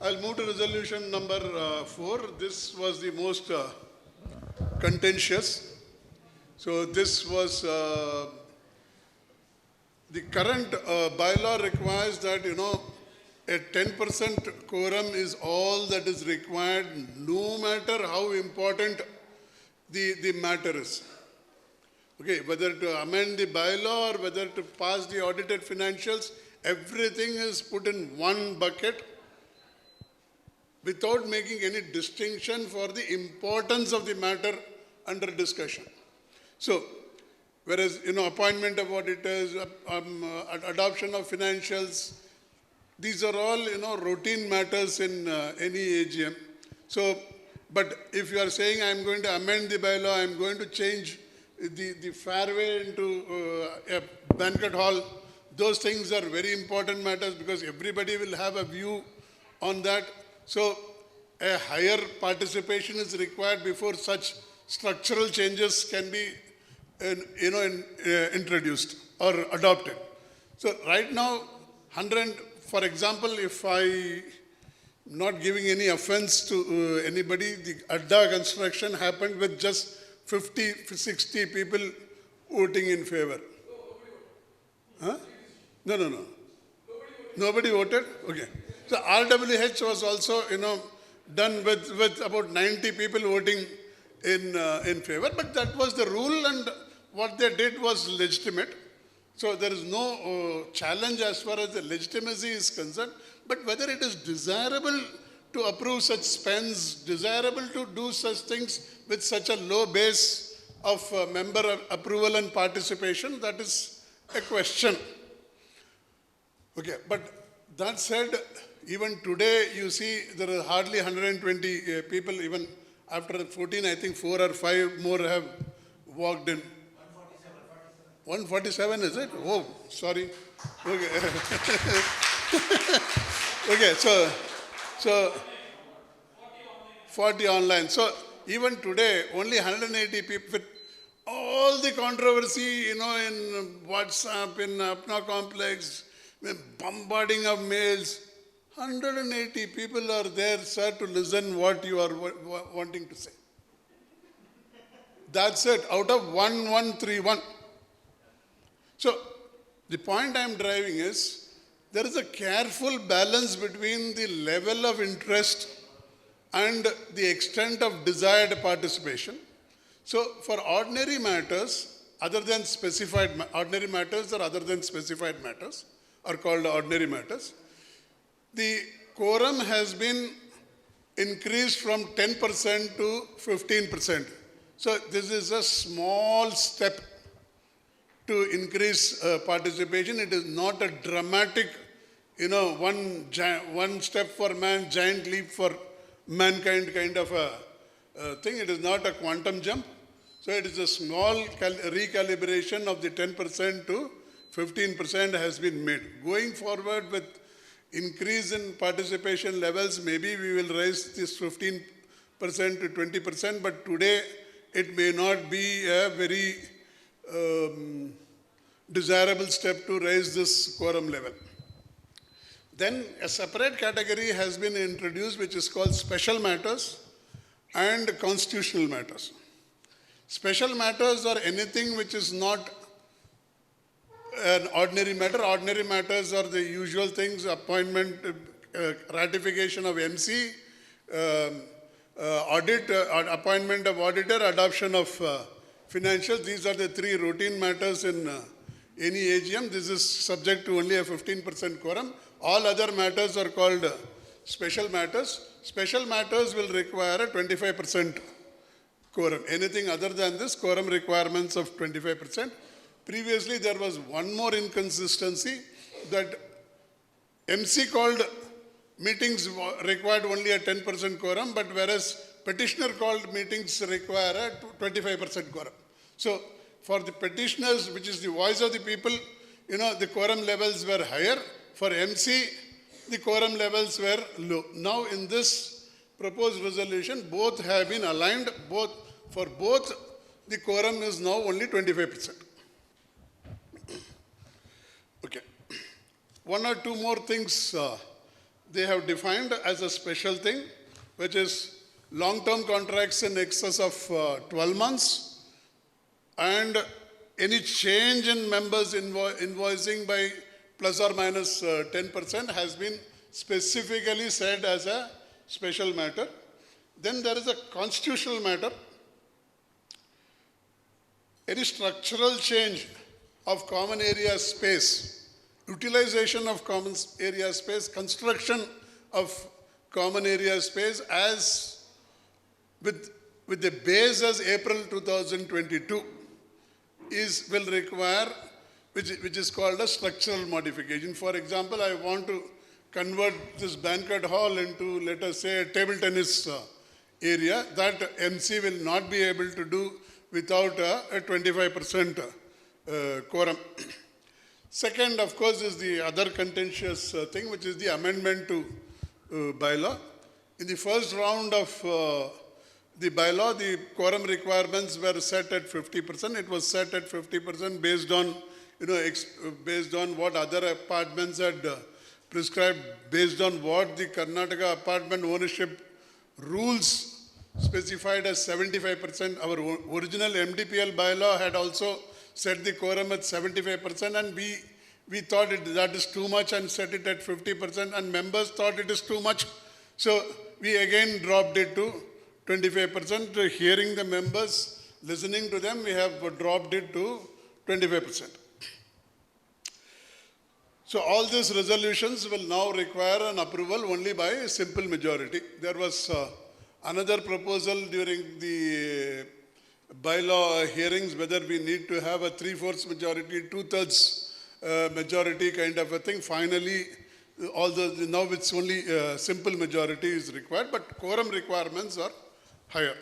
I'll move to resolution number 4. This was the most contentious. So this was the current bylaw requires that, a 10% quorum is all that is required, no matter how important the matter is. Okay, whether to amend the bylaw or whether to pass the audited financials, everything is put in one bucket without making any distinction for the importance of the matter under discussion. So, whereas, appointment of auditors, adoption of financials, these are all, routine matters in any AGM. So, but if you are saying I'm going to amend the bylaw, I'm going to change the fairway into a banquet hall, those things are very important matters because everybody will have a view on that. So a higher participation is required before such structural changes can be introduced or adopted. So right now, for example, if I not giving any offense to anybody, the Adda construction happened with just 50, 60 people voting in favor. Huh? No. Nobody voted? Okay. So RWH was also, done with about 90 people voting in favor, but that was the rule and what they did was legitimate. So there is no challenge as far as the legitimacy is concerned, but whether it is desirable to approve such spends, desirable to do such things with such a low base of member approval and participation, that is a question. Okay, but that said, even today you see there are hardly 120 people, even after 14, I think 4 or 5 more have walked in. 147 is it? Oh, sorry. Okay. Okay, so 40 online. So even today, only 180 people with all the controversy, in WhatsApp, in Apna complex, bombarding of mails. 180 people are there, sir, to listen what you are wanting to say. That's it, out of 1131. So, the point I am driving is, there is a careful balance between the level of interest and the extent of desired participation. So, for ordinary matters, other than specified, ordinary matters or other than specified matters, are called ordinary matters, the quorum has been increased from 10% to 15%. So, this is a small step to increase participation. It is not a dramatic, one step for man, giant leap for mankind kind of a thing. It is not a quantum jump. So it is a small recalibration of the 10% to 15% has been made. Going forward with increase in participation levels, maybe we will raise this 15% to 20%, but today it may not be a very desirable step to raise this quorum level. Then a separate category has been introduced which is called special matters and constitutional matters. Special matters are anything which is not an ordinary matter. Ordinary matters are the usual things: appointment, ratification of MC, audit, appointment of auditor, adoption of financials. These are the 3 routine matters in any AGM. This is subject to only a 15% quorum. All other matters are called special matters. Special matters will require a 25% quorum. Anything other than this, quorum requirements of 25%. Previously, there was one more inconsistency, that MC called meetings required only a 10% quorum, but whereas petitioner called meetings require a 25% quorum. So, for the petitioners, which is the voice of the people, the quorum levels were higher. For MC, the quorum levels were low. Now, in this proposed resolution, both have been aligned. For both, the quorum is now only 25%. Okay. 1 or 2 more things they have defined as a special thing, which is long-term contracts in excess of 12 months, and any change in members' invoicing by plus or minus 10% has been specifically said as a special matter. Then there is a constitutional matter. Any structural change of common area space, utilization of common area space, construction of common area space as with the base as April 2022 will require, which is called a structural modification. For example, I want to convert this banquet hall into, let us say, a table tennis area. That MC will not be able to do without a 25% quorum. Second, of course, is the other contentious thing, which is the amendment to bylaw. In the first round of the bylaw, the quorum requirements were set at 50%. It was set at 50% based on, based on what other apartments had prescribed, based on what the Karnataka apartment ownership rules specified as 75%. Our original MDPL bylaw had also set the quorum at 75%, and we thought that is too much and set it at 50%, and members thought it is too much. So we again dropped it to 25%. Hearing the members, listening to them, we have dropped it to 25%. So all these resolutions will now require an approval only by a simple majority. There was another proposal during the bylaw hearings, whether we need to have a 3/4 majority, 2/3 majority kind of a thing. Finally, now it's only simple majority is required, but quorum requirements are higher.